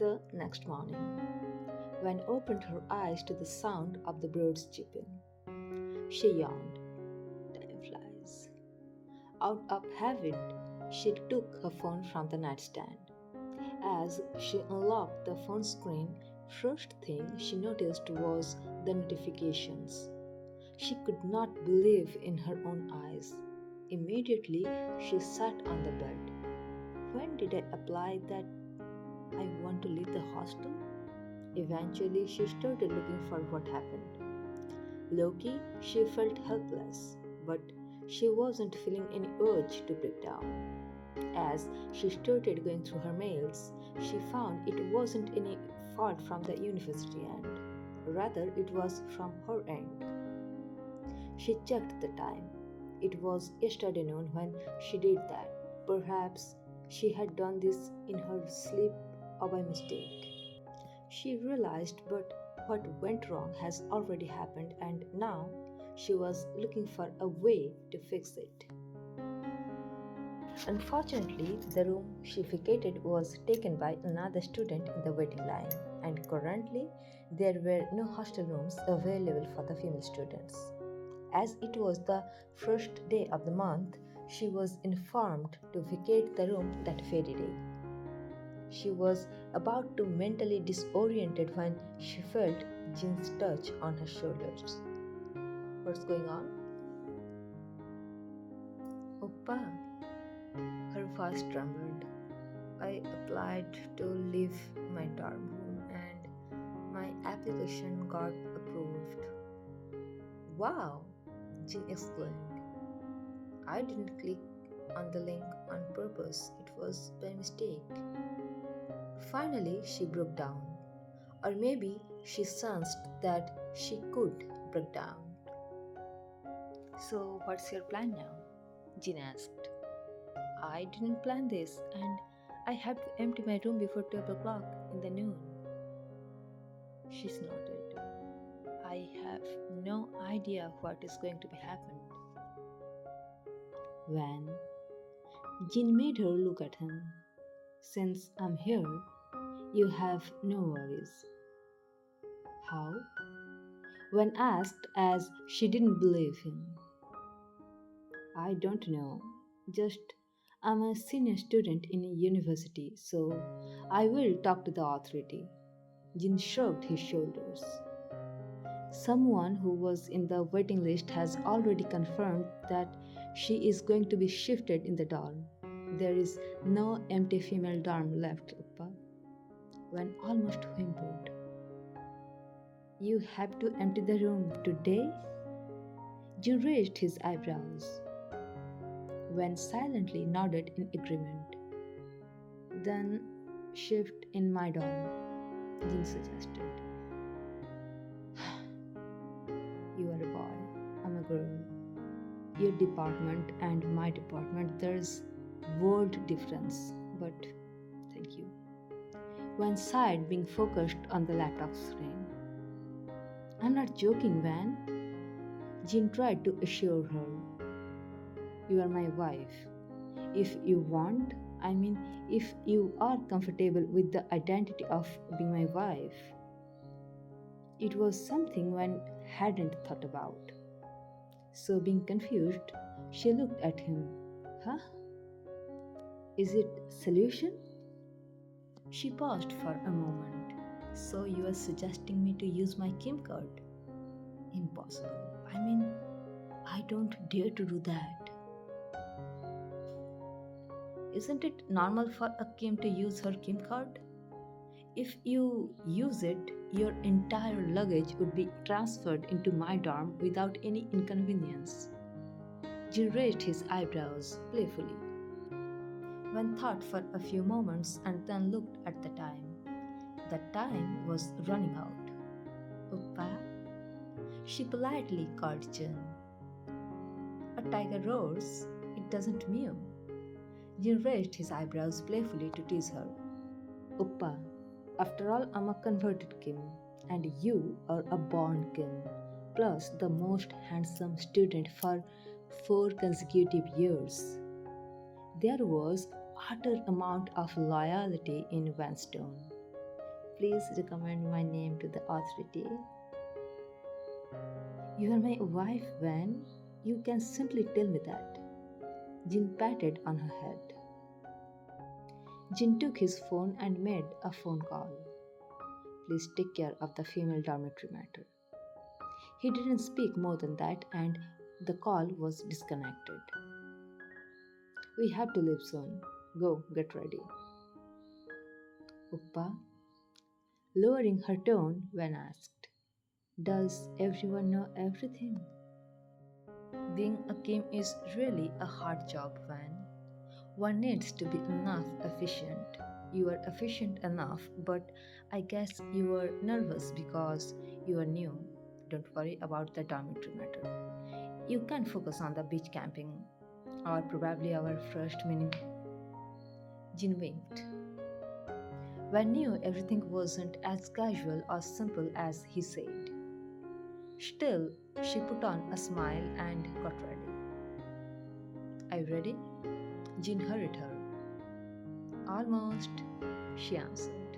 The next morning, Van opened her eyes to the sound of the birds chirping. She yawned. Time flies. Out of habit, she took her phone from the nightstand. As she unlocked the phone screen, first thing she noticed was the notifications. She could not believe in her own eyes. Immediately, she sat on the bed. When did I apply that I want to leave the hostel? Eventually, she started looking for what happened. Loki, she felt helpless, but she wasn't feeling any urge to break down. As she started going through her mails, she found it wasn't any fault from the university end. Rather, it was from her end. She checked the time. It was yesterday noon when she did that. Perhaps she had done this in her sleep or by mistake. She realized, but what went wrong has already happened, and now she was looking for a way to fix it. Unfortunately, the room she vacated was taken by another student in the waiting line, and currently there were no hostel rooms available for the female students. As it was the first day of the month, she was informed to vacate the room that very day. She was about to mentally disoriented when she felt Jin's touch on her shoulders. What's going on? Oppa, her voice trembled. I applied to leave my dorm room and my application got approved. Wow, Jin exclaimed. I didn't click on the link on purpose, it was by mistake. Finally, she broke down. Or maybe she sensed that she could break down. So, what's your plan now? Jin asked. I didn't plan this and I have to empty my room before 12 o'clock in the noon. She snorted. I have no idea what is going to be happened. When Jin made her look at him. Since I'm here, you have no worries. How? When asked, as she didn't believe him. I don't know. Just I'm a senior student in a university, so I will talk to the authority. Jin shrugged his shoulders. Someone who was in the waiting list has already confirmed that she is going to be shifted in the dorm. There is no empty female dorm left, Uppa. When almost whimpered. You have to empty the room today? Jin raised his eyebrows. Wen silently nodded in agreement. Then shift in my dorm, Jin suggested. You are a boy, I'm a girl. Your department and my department, there's world difference, but thank you. Wen sighed, being focused on the laptop screen. I'm not joking, Van. Jin tried to assure her. You are my wife. If you want, if you are comfortable with the identity of being my wife. It was something one hadn't thought about. So, being confused, she looked at him. Huh? Is it solution? She paused for a moment. So you are suggesting me to use my Kim card? Impossible. I don't dare to do that. Isn't it normal for a Kim to use her Kim card? If you use it, your entire luggage would be transferred into my dorm without any inconvenience. Jin raised his eyebrows playfully. Wen thought for a few moments and then looked at the time. The time was running out. Uppa, she politely called Jin. A tiger roars, it doesn't mew. Jin raised his eyebrows playfully to tease her. Uppa, after all, I'm a converted Kim, and you are a born Kim, plus the most handsome student for 4 consecutive years. There was utter amount of loyalty in Vanstone. Please recommend my name to the authority. You are my wife, Van. You can simply tell me that. Jin patted on her head. Jin took his phone and made a phone call. Please take care of the female dormitory matter. He didn't speak more than that, and the call was disconnected. We have to leave soon. Go, get ready. Uppa, lowering her tone, Van asked, does everyone know everything? Being a Kim is really a hard job, Van. One needs to be enough efficient. You are efficient enough, but I guess you are nervous because you are new. Don't worry about the dormitory matter. You can focus on the beach camping or probably our first mini. Jin winked. Van knew everything wasn't as casual or simple as he said. Still, she put on a smile and got ready. Are you ready? Jin hurried her. Almost, she answered.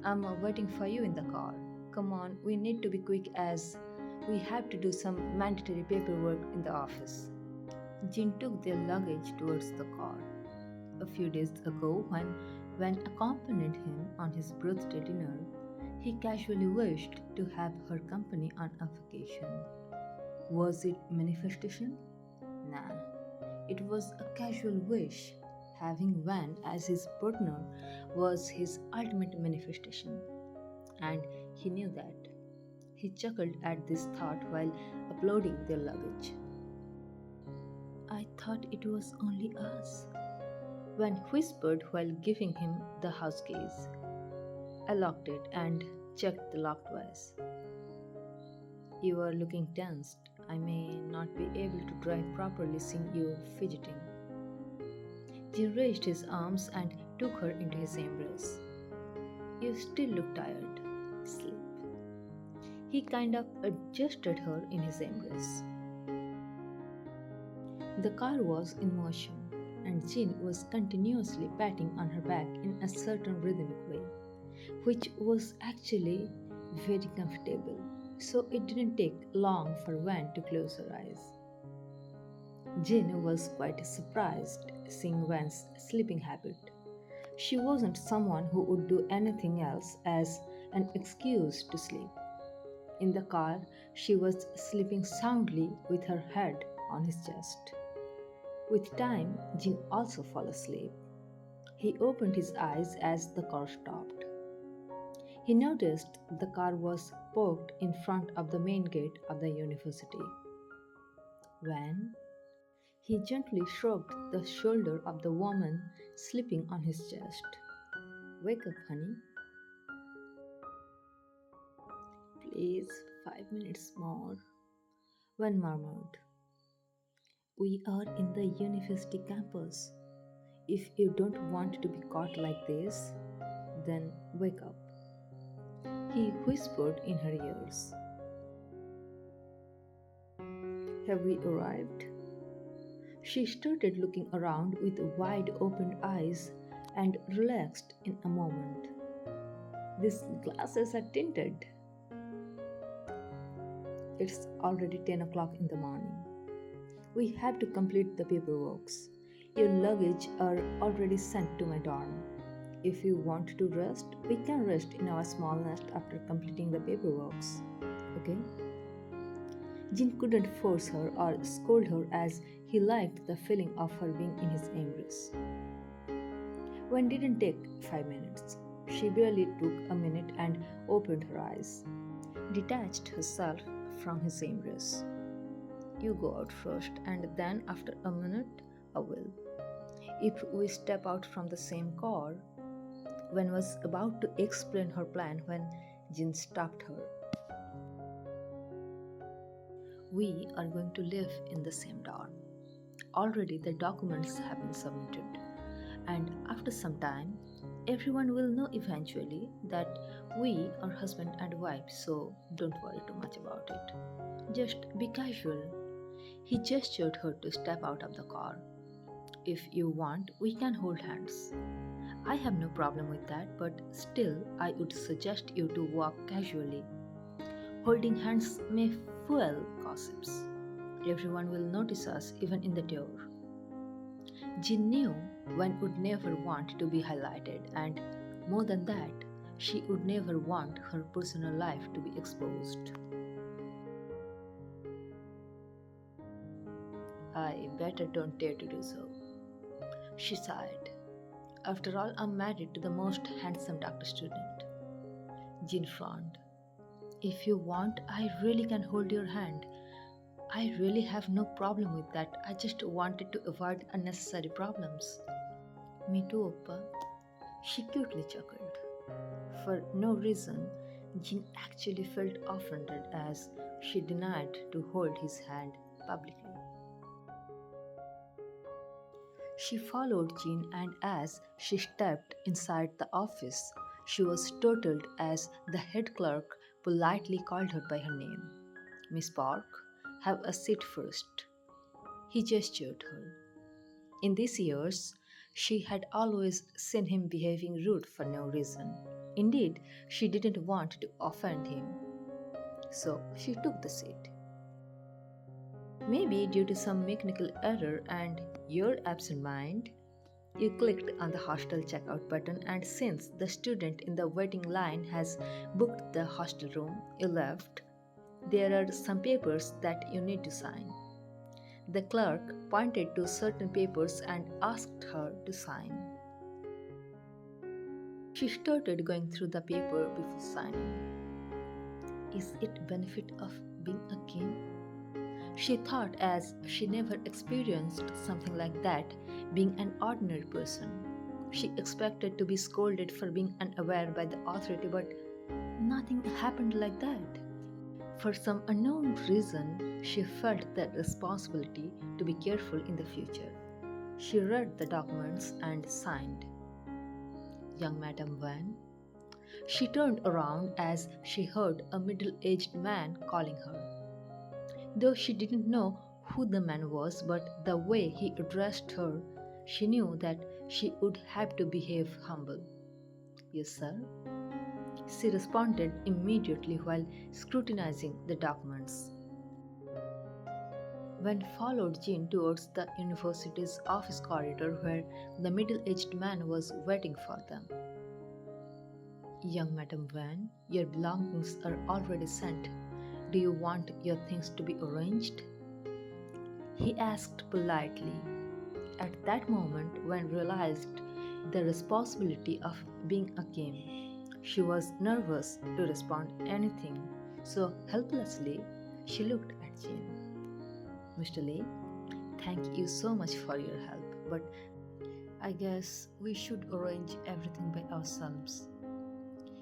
I'm waiting for you in the car. Come on, we need to be quick as we have to do some mandatory paperwork in the office. Jin took their luggage towards the car. A few days ago, when accompanied him on his birthday dinner, he casually wished to have her company on a vacation. Was it manifestation? Nah, it was a casual wish. Having Van as his partner was his ultimate manifestation, and he knew that. He chuckled at this thought while uploading their luggage. I thought it was only us, Van whispered while giving him the house keys. I locked it and checked the lock twice. You are looking tensed. I may not be able to drive properly seeing you fidgeting. Jim raised his arms and took her into his embrace. You still look tired. Sleep. He kind of adjusted her in his embrace. The car was in motion, and Jean was continuously patting on her back in a certain rhythmic way, which was actually very comfortable, so it didn't take long for Van to close her eyes. Jean was quite surprised seeing Van's sleeping habit. She wasn't someone who would do anything else as an excuse to sleep. In the car, she was sleeping soundly with her head on his chest. With time, Jin also fell asleep. He opened his eyes as the car stopped. He noticed the car was parked in front of the main gate of the university. When he gently stroked the shoulder of the woman sleeping on his chest. Wake up, honey. Please, 5 minutes more. Van murmured. We are in the university campus. If you don't want to be caught like this, then wake up. He whispered in her ears. Have we arrived? She started looking around with wide open eyes and relaxed in a moment. These glasses are tinted. It's already 10 o'clock in the morning. We have to complete the paperwork. Your luggage are already sent to my dorm. If you want to rest, we can rest in our small nest after completing the paperwork. Okay? Jin couldn't force her or scold her as he liked the feeling of her being in his embrace. When didn't take 5 minutes. She barely took a minute and opened her eyes, detached herself from his embrace. You go out first, and then after a minute, I will. If we step out from the same car, Wen was about to explain her plan when Jin stopped her. We are going to live in the same dorm. Already the documents have been submitted, and after some time, everyone will know eventually that we are husband and wife, so don't worry too much about it. Just be casual. He gestured her to step out of the car. If you want, we can hold hands. I have no problem with that, but still, I would suggest you to walk casually. Holding hands may fuel gossips. Everyone will notice us even in the door. Jin knew one would never want to be highlighted, and more than that, she would never want her personal life to be exposed. I better don't dare to do so. She sighed. After all, I'm married to the most handsome doctor student. Jin frowned. If you want, I really can hold your hand. I really have no problem with that. I just wanted to avoid unnecessary problems. Me too, Oppa. She cutely chuckled. For no reason, Jin actually felt offended as she denied to hold his hand publicly. She followed Jean, and as she stepped inside the office, she was startled as the head clerk politely called her by her name. Miss Park, have a seat first. He gestured her. In these years, she had always seen him behaving rude for no reason. Indeed, she didn't want to offend him, so she took the seat. Maybe due to some mechanical error and your absent mind, you clicked on the hostel checkout button, and since the student in the waiting line has booked the hostel room, you left. There are some papers that you need to sign. The clerk pointed to certain papers and asked her to sign. She started going through the paper before signing. Is it benefit of being a king? She thought as she never experienced something like that being an ordinary person. She expected to be scolded for being unaware by the authority, but nothing happened like that. For some unknown reason, she felt the responsibility to be careful in the future. She read the documents and signed. Young Madam Van. She turned around as she heard a middle aged man calling her. Though she didn't know who the man was, but the way he addressed her, she knew that she would have to behave humble. Yes, sir. She responded immediately while scrutinizing the documents. Van followed Jean towards the university's office corridor where the middle aged man was waiting for them. Young Madam Van, your belongings are already sent. Do you want your things to be arranged? He asked politely. At that moment, Van realized the responsibility of being a king. She was nervous to respond anything, so helplessly she looked at Jean. Mr. Lee, thank you so much for your help, but I guess we should arrange everything by ourselves.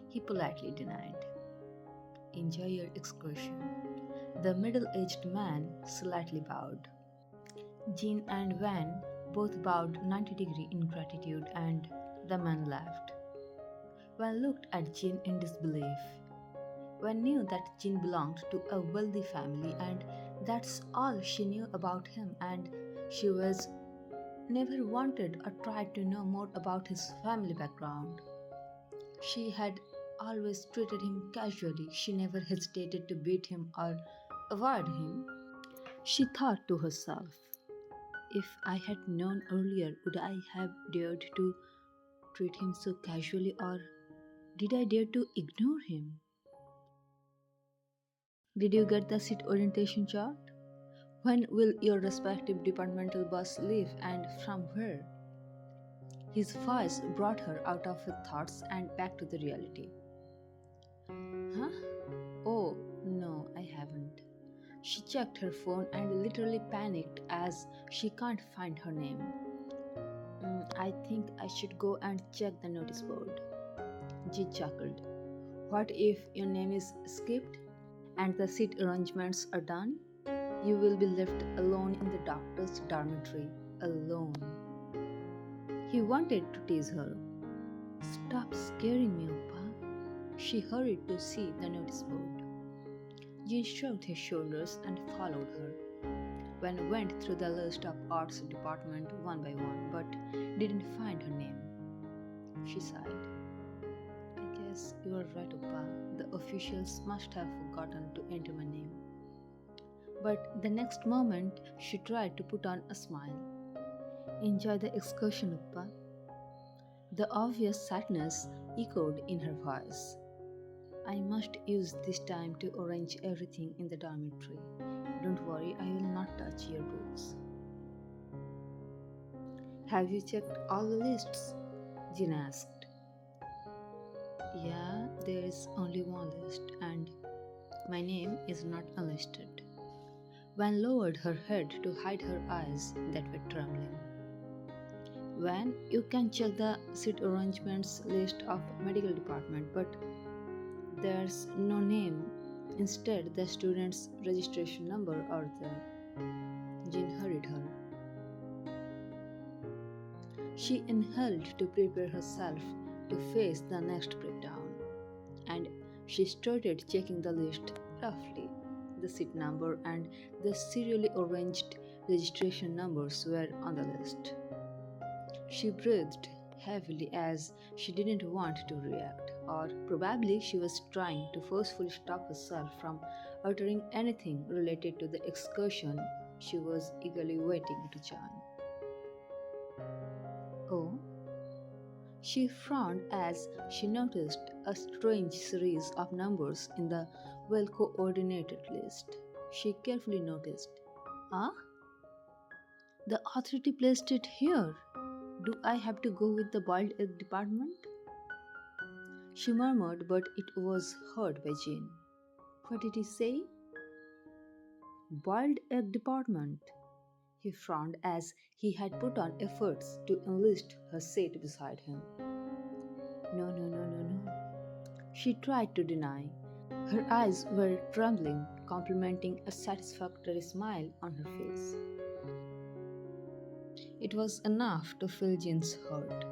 He politely denied. Enjoy your excursion. The middle aged man slightly bowed. Jean and Van both bowed 90-degree in gratitude, and the man laughed. Van looked at Jean in disbelief. Van knew that Jean belonged to a wealthy family, and that's all she knew about him, and she was never wanted or tried to know more about his family background. She had always treated him casually. She never hesitated to beat him or avoid him. She thought to herself, if I had known earlier, would I have dared to treat him so casually, or did I dare to ignore him? Did you get the seat orientation chart? When will your respective departmental bus leave and from where? His voice brought her out of her thoughts and back to the reality. Huh? Oh, no, I haven't. She checked her phone and literally panicked as she can't find her name. I think I should go and check the notice board. Ji chuckled. What if your name is skipped and the seat arrangements are done? You will be left alone in the doctor's dormitory. Alone. He wanted to tease her. Stop scaring me, Oppa. She hurried to see the notice board. Jin shrugged his shoulders and followed her. When went through the list of arts department one by one, but didn't find her name. She sighed. I guess you are right, Uppa. The officials must have forgotten to enter my name. But the next moment, she tried to put on a smile. Enjoy the excursion, Uppa. The obvious sadness echoed in her voice. I must use this time to arrange everything in the dormitory. Don't worry, I will not touch your books. Have you checked all the lists? Jin asked. Yeah, there is only one list, and my name is not unlisted. Van lowered her head to hide her eyes that were trembling. Van, you can check the seat arrangements list of medical department, but there's no name. Instead, the student's registration number are there. Jin hurried her. She inhaled to prepare herself to face the next breakdown, and she started checking the list roughly. The seat number and the serially arranged registration numbers were on the list. She breathed heavily as she didn't want to react, or probably she was trying to forcefully stop herself from uttering anything related to the excursion she was eagerly waiting to join. Oh, she frowned as she noticed a strange series of numbers in the well coordinated list. She carefully noticed. Ah, the authority placed it here. Do I have to go with the boiled egg department? She murmured, but it was heard by Jane. What did he say? Boiled egg department. He frowned as he had put on efforts to enlist her seat beside him. No, no, no, no, no. She tried to deny. Her eyes were trembling, complementing a satisfactory smile on her face. It was enough to fill Jin's heart.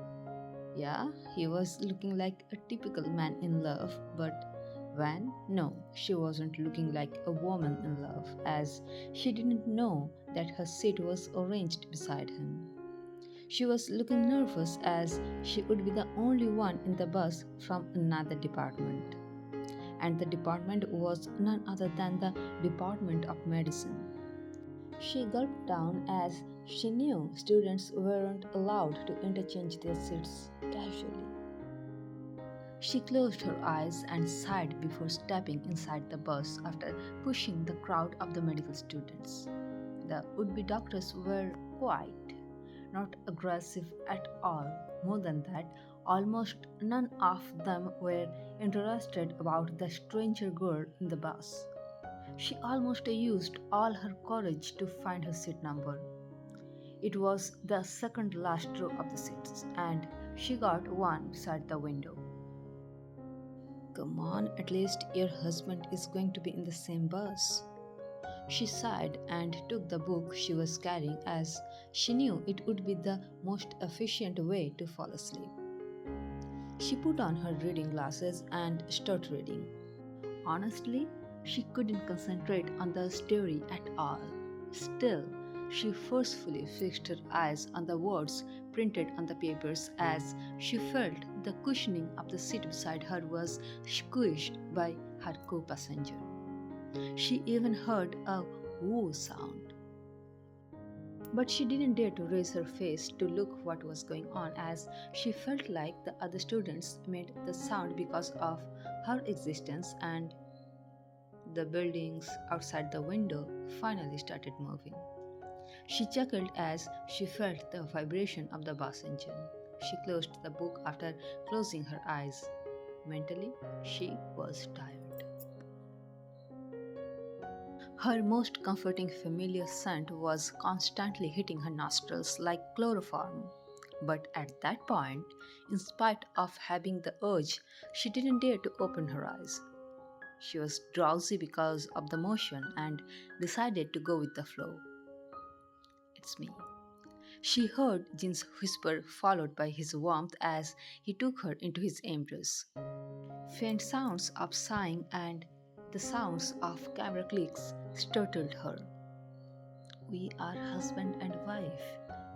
Yeah, he was looking like a typical man in love, but Van, no, she wasn't looking like a woman in love, as she didn't know that her seat was arranged beside him. She was looking nervous as she would be the only one in the bus from another department. And the department was none other than the Department of Medicine. She gulped down as she knew students weren't allowed to interchange their seats casually. She closed her eyes and sighed before stepping inside the bus after pushing the crowd of the medical students. The would be doctors were quiet, not aggressive at all. More than that, almost none of them were interested about the stranger girl in the bus. She almost used all her courage to find her seat number. It was the second last row of the seats, and she got one beside the window. Come on, at least your husband is going to be in the same bus. She sighed and took the book she was carrying as she knew it would be the most efficient way to fall asleep. She put on her reading glasses and started reading. Honestly, she couldn't concentrate on the story at all. Still, she forcefully fixed her eyes on the words printed on the papers as she felt the cushioning of the seat beside her was squished by her co passenger. She even heard a woo sound. But she didn't dare to raise her face to look what was going on as she felt like the other students made the sound because of her existence and the buildings outside the window finally started moving. She chuckled as she felt the vibration of the bus engine. She closed the book after closing her eyes. Mentally, she was tired. Her most comforting familiar scent was constantly hitting her nostrils like chloroform. But at that point, in spite of having the urge, she didn't dare to open her eyes. She was drowsy because of the motion and decided to go with the flow. It's me. She heard Jin's whisper, followed by his warmth as he took her into his embrace. Faint sounds of sighing and the sounds of camera clicks startled her. We are husband and wife.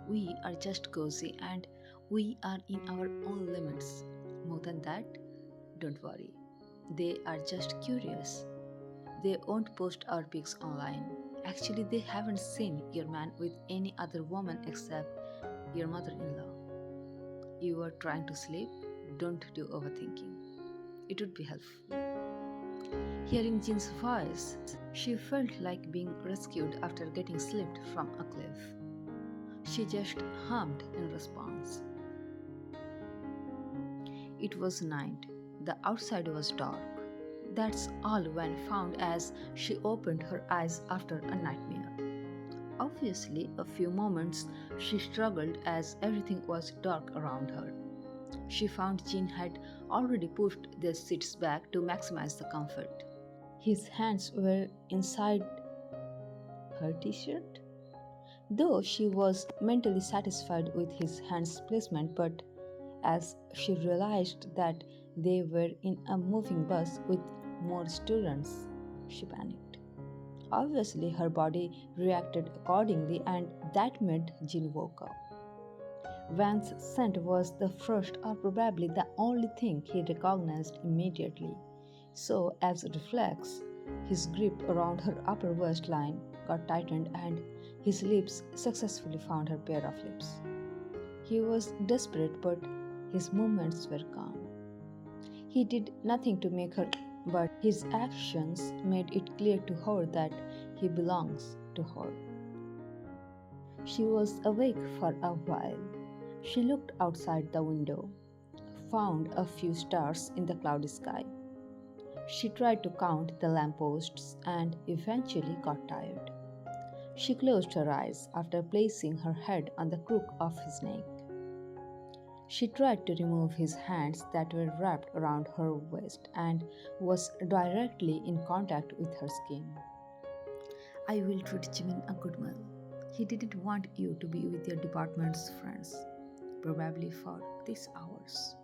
We are just cozy and we are in our own limits. More than that, don't worry. They are just curious. They won't post our pics online. Actually, they haven't seen your man with any other woman except your mother in law. You are trying to sleep? Don't do overthinking. It would be helpful. Hearing Jin's voice, she felt like being rescued after getting slipped from a cliff. She just hummed in response. It was night. The outside was dark. That's all Wen found as she opened her eyes after a nightmare. Obviously, a few moments she struggled as everything was dark around her. She found Jin had already pushed their seats back to maximize the comfort. His hands were inside her t shirt, though she was mentally satisfied with his hands' placement, but as she realized that they were in a moving bus with more students, she panicked. Obviously, her body reacted accordingly, and that made Jin woke up. Van's scent was the first or probably the only thing he recognized immediately. So, as a reflex, his grip around her upper waistline got tightened and his lips successfully found her pair of lips. He was desperate, but his movements were calm. He did nothing to make her, but his actions made it clear to her that he belongs to her. She was awake for a while. She looked outside the window, found a few stars in the cloudy sky. She tried to count the lampposts and eventually got tired. She closed her eyes after placing her head on the crook of his neck. She tried to remove his hands that were wrapped around her waist and was directly in contact with her skin. I will treat Jimin a good meal. He didn't want you to be with your department's friends, probably for these hours.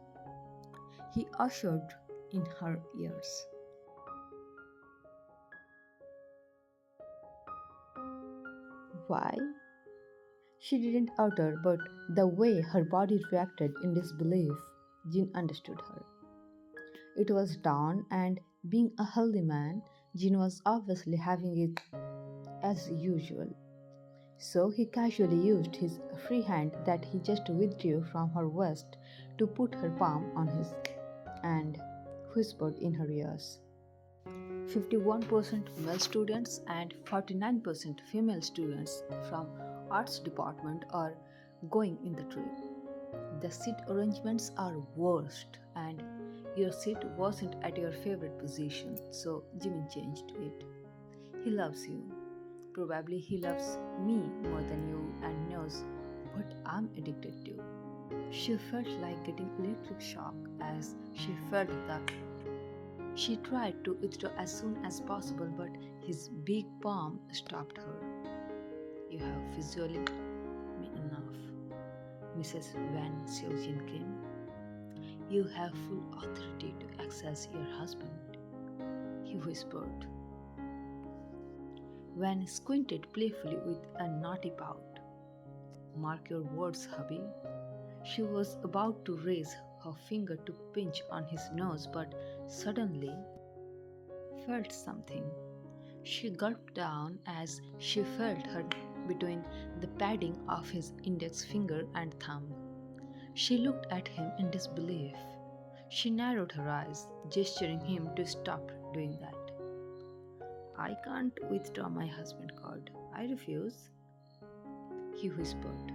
He ushered in her ears. Why? She didn't utter, but the way her body reacted in disbelief, Jin understood her. It was dawn, and being a healthy man, Jin was obviously having it as usual. So he casually used his free hand that he just withdrew from her waist to put her palm on his and whispered in her ears. 51% male students and 49% female students from arts department are going in the trip. The seat arrangements are worst and your seat wasn't at your favorite position, so Jimin changed it. He loves you. Probably he loves me more than you and knows what I'm addicted to. She felt like getting electric shock as she felt the. She tried to withdraw as soon as possible, but his big palm stopped her. You have physiologically me enough, Mrs. Van Seojin Kim. You have full authority to access your husband, he whispered. Van squinted playfully with a naughty pout. Mark your words, hubby. She was about to raise her finger to pinch on his nose, but suddenly felt something. She gulped down as she felt her between the padding of his index finger and thumb. She looked at him in disbelief. She narrowed her eyes, gesturing him to stop doing that. I can't withdraw my husband card. I refuse, he whispered.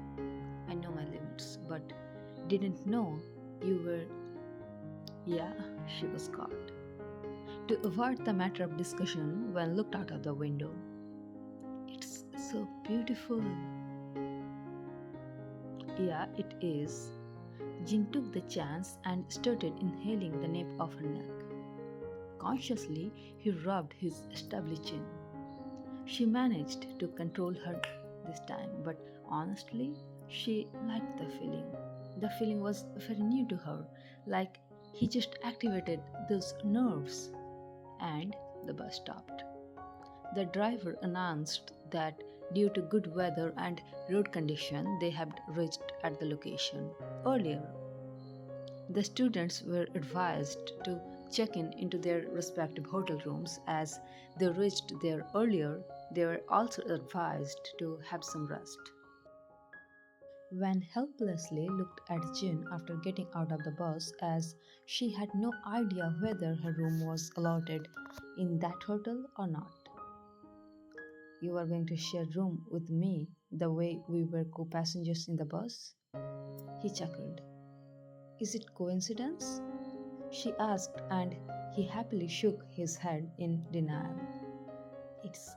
I know my limits, but didn't know you were. Yeah, she was caught. To avoid the matter of discussion, Wen looked out of the window. It's so beautiful. Yeah, it is. Jin took the chance and started inhaling the nape of her neck. Consciously, he rubbed his stubbly chin. She managed to control her this time, but honestly, she liked the feeling. The feeling was very new to her, like he just activated those nerves. And the bus stopped. The driver announced that Due to good weather and road condition, they had reached at the location earlier. The students were advised to check in into their respective hotel rooms as they reached there earlier. They were also advised to have some rest. Van helplessly looked at Jin after getting out of the bus as she had no idea whether her room was allotted in that hotel or not. You are going to share room with me the way we were co-passengers in the bus? He chuckled. Is it coincidence? She asked, and he happily shook his head in denial. It's